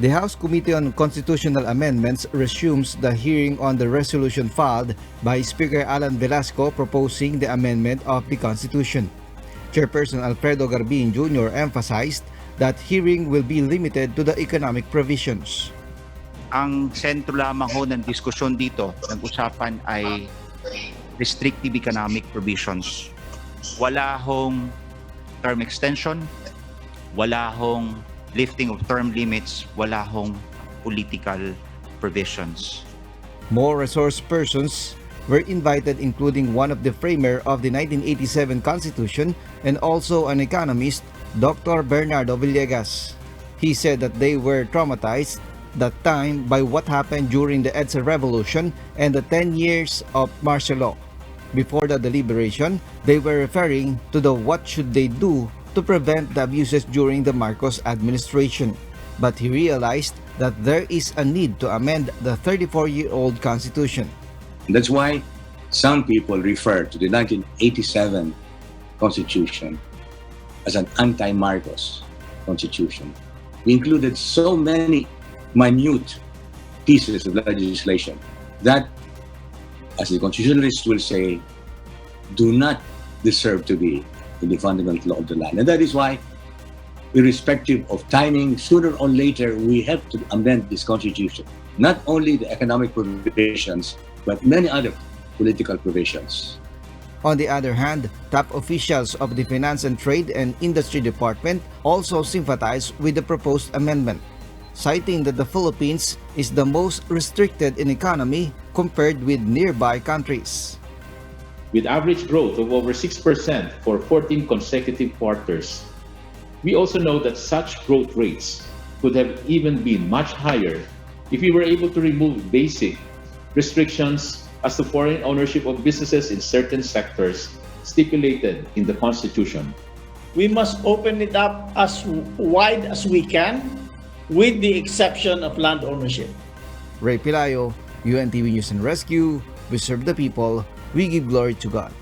The House Committee on Constitutional Amendments resumes the hearing on the resolution filed by Speaker Alan Velasco proposing the amendment of the Constitution. Chairperson Alfredo Garbin Jr. emphasized that hearing will be limited to the economic provisions. Ang sentro lamang ho ng diskusyon dito, ng usapan ay restrictive economic provisions. Wala hong term extension, wala hong lifting of term limits, wala hong political provisions. More resource persons were invited, including one of the framer of the 1987 Constitution and also an economist, Dr. Bernardo Villegas. He said that they were traumatized that time by what happened during the EDSA revolution and the 10 years of martial law. Before the deliberation, they were referring to the what should they do to prevent the abuses during the Marcos administration. But he realized that there is a need to amend the 34-year-old Constitution. That's why some people refer to the 1987 Constitution as an anti-Marcos Constitution. We included so many minute pieces of legislation that, as the constitutionalists will say, do not deserve to be in the fundamental law of the land. And that is why, irrespective of timing, sooner or later, we have to amend this constitution. Not only the economic provisions, but many other political provisions. On the other hand, top officials of the Finance and Trade and Industry Department also sympathize with the proposed amendment, citing that the Philippines is the most restricted in economy compared with nearby countries. With average growth of over 6% for 14 consecutive quarters, we also know that such growth rates could have even been much higher if we were able to remove basic restrictions as to foreign ownership of businesses in certain sectors stipulated in the Constitution. We must open it up as wide as we can, with the exception of land ownership. Ray Pilayo, UNTV News and Rescue. We serve the people. We give glory to God.